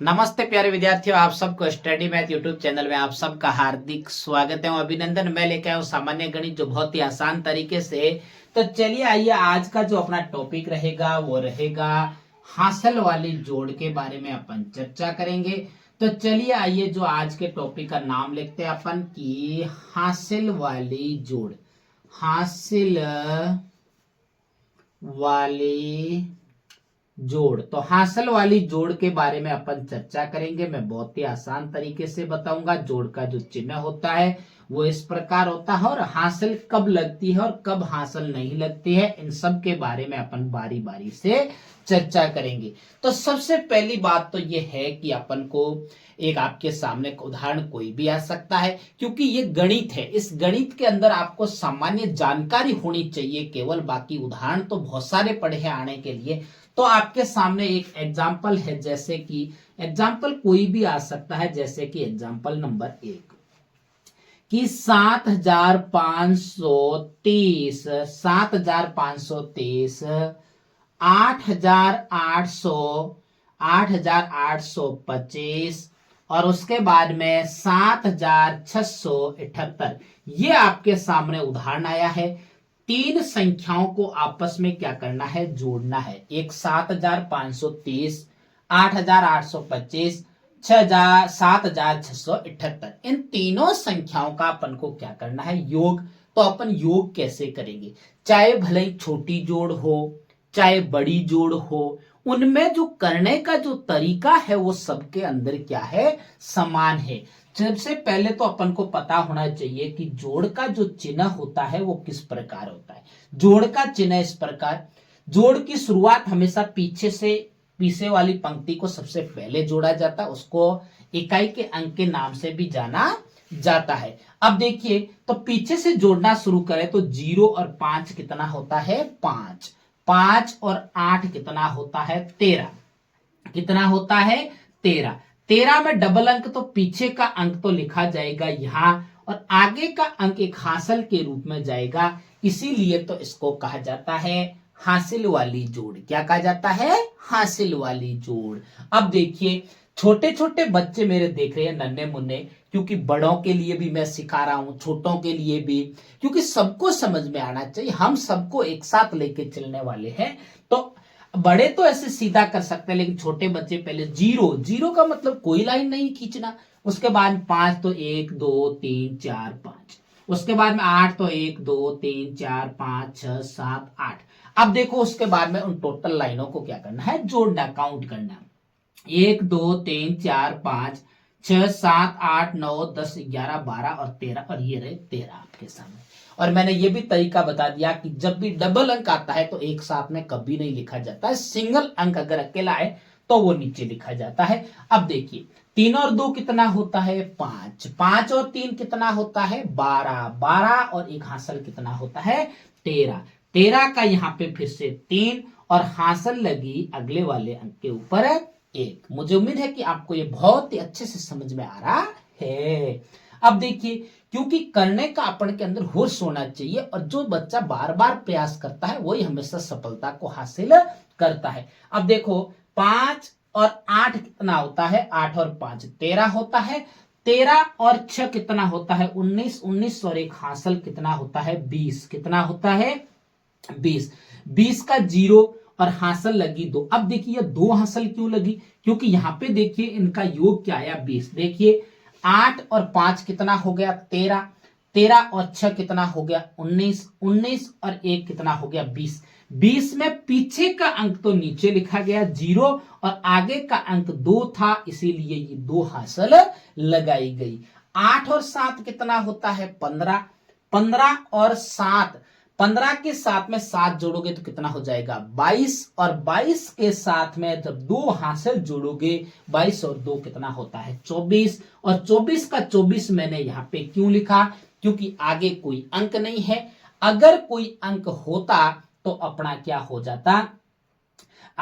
नमस्ते प्यारे विद्यार्थियों, आप सबको स्टडी मैथ यूट्यूब चैनल में आप सबका हार्दिक स्वागत है और अभिनंदन। मैं लेके आया हूँ सामान्य गणित, जो बहुत ही आसान तरीके से। तो चलिए आइए, आज का जो अपना टॉपिक रहेगा वो रहेगा हासिल वाली जोड़ के बारे में अपन चर्चा करेंगे। तो चलिए आइए, जो आज के टॉपिक का नाम लिखते हैं अपन की हासिल वाली जोड़। हासिल वाली जोड़। तो हासिल वाली जोड़ के बारे में अपन चर्चा करेंगे। मैं बहुत ही आसान तरीके से बताऊंगा। जोड़ का जो चिन्ह होता है वो इस प्रकार होता है, और हासिल कब लगती है और कब हासिल नहीं लगती है, इन सब के बारे में अपन बारी बारी से चर्चा करेंगे। तो सबसे पहली बात तो ये है कि अपन को एक आपके सामने उदाहरण कोई भी आ सकता है, क्योंकि ये गणित है। इस गणित के अंदर आपको सामान्य जानकारी होनी चाहिए केवल, बाकी उदाहरण तो बहुत सारे पढ़े हैं आने के लिए। तो आपके सामने एक एग्जाम्पल है, जैसे कि एग्जाम्पल कोई भी आ सकता है, जैसे कि एग्जाम्पल नंबर 1 कि 7530 7530 8800 8825 और उसके बाद में 7678। ये आपके सामने उदाहरण आया है। तीन संख्याओं को आपस में क्या करना है, जोड़ना है। एक 7530, 8825, 7678। इन तीनों संख्याओं का अपन को क्या करना है, योग। तो अपन योग कैसे करेंगे? चाहे भले ही छोटी जोड़ हो चाहे बड़ी जोड़ हो, उनमें जो करने का जो तरीका है वो सबके अंदर क्या है, समान है। सबसे पहले तो अपन को पता होना चाहिए कि जोड़ का जो चिन्ह होता है वो किस प्रकार होता है। जोड़ का चिन्ह इस प्रकार, जोड़ की शुरुआत हमेशा पीछे से पीछे वाली पंक्ति को सबसे पहले जोड़ा जाता है, उसको इकाई के अंक के नाम से भी जाना जाता है। अब देखिए, तो पीछे से जोड़ना शुरू करें तो 0 और 5 कितना होता है, 5। 5 और 8 कितना होता है, 13। कितना होता है, 13। 13 में डबल अंक, तो पीछे का अंक तो लिखा जाएगा यहां, और आगे का अंक एक हासिल के रूप में जाएगा। इसीलिए तो इसको कहा जाता है हासिल वाली जोड़। क्या कहा जाता है, हासिल वाली जोड़। अब देखिए, छोटे छोटे बच्चे मेरे देख रहे हैं, नन्हे मुन्ने, क्योंकि बड़ों के लिए भी मैं सिखा रहा हूं, छोटों के लिए भी, क्योंकि सबको समझ में आना चाहिए। हम सबको एक साथ लेके चलने वाले हैं। तो बड़े तो ऐसे सीधा कर सकते हैं, लेकिन छोटे बच्चे पहले 0, 0 का मतलब कोई लाइन नहीं खींचना। उसके बाद 5 तो 1 2 3 4 5। उसके बाद में 8 तो 1 2 3 4 5 6 7 8। अब देखो, उसके बाद में उन टोटल लाइनों को क्या करना है, जोड़ना, काउंट करना। 1 2 3 4 5 6 7 8 9 10 11 12 और 13, और ये रहे 13 आपके सामने। और मैंने ये भी तरीका बता दिया कि जब भी डबल अंक आता है तो एक साथ में कभी नहीं लिखा जाता है। सिंगल अंक अगर अकेला है तो वो नीचे लिखा जाता है। अब देखिए, 3 और 2 कितना होता है, 5। 5 और 3 कितना होता है, 12। 12 और एक हासिल कितना होता है, 13। 13 का यहाँ पे फिर से 3 और हासिल लगी अगले वाले अंक के ऊपर 1। मुझे उम्मीद है कि आपको ये बहुत ही अच्छे से समझ में आ रहा है। अब देखिए, क्योंकि करने का अपन के अंदर होश होना चाहिए, और जो बच्चा बार बार प्रयास करता है वही हमेशा सफलता को हासिल करता है। अब देखो, 5 और 8 कितना होता है, 8 और 5 13 होता है। 13 और 6 कितना होता है, 19। 19 और एक हासिल कितना होता है, 20। कितना होता है, 20। 20 का 0 और हासिल लगी 2। अब देखिए, 2 हासिल क्यों लगी, क्योंकि यहां पे देखिए इनका योग क्या आया, 20। देखिए, 8 और 5 कितना हो गया, 13। 13 और 6 कितना हो गया, 19। 19 और 1 कितना हो गया, 20। 20 में पीछे का अंक तो नीचे लिखा गया 0, और आगे का अंक 2 था, इसीलिए ये 2 हासिल लगाई गई। 8 और 7 कितना होता है, 15। 15 और 7, 15 के साथ में 7 जोड़ोगे तो कितना हो जाएगा, 22। और 22 के साथ में जब 2 हासिल जोड़ोगे, 22 और 2 कितना होता है, 24। और 24 का 24 मैंने यहां पे क्यों लिखा, क्योंकि आगे कोई अंक नहीं है। अगर कोई अंक होता तो अपना क्या हो जाता,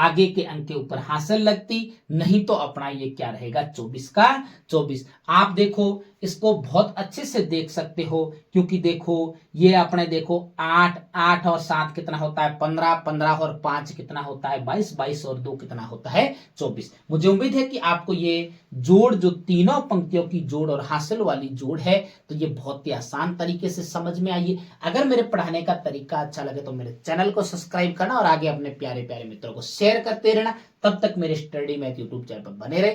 आगे के अंक के ऊपर हासिल लगती, नहीं तो अपना ये क्या रहेगा 24 का 24। आप देखो इसको बहुत अच्छे से देख सकते हो, क्योंकि देखो ये अपने देखो 8 8 और 7 कितना होता है 15, 15 और 5 कितना होता है 22, 22 और 2 कितना होता है 24। मुझे उम्मीद है कि आपको ये जोड़, जो तीनों पंक्तियों की जोड़ और हासिल वाली जोड़ है, तो ये बहुत ही आसान तरीके से समझ में आई है। अगर मेरे पढ़ाने का तरीका अच्छा लगे तो मेरे चैनल को सब्सक्राइब करना और आगे अपने प्यारे प्यारे मित्रों को शेयर करते रहना। तब तक मेरे स्टडी मैथ यूट्यूब चैनल पर बने रहे।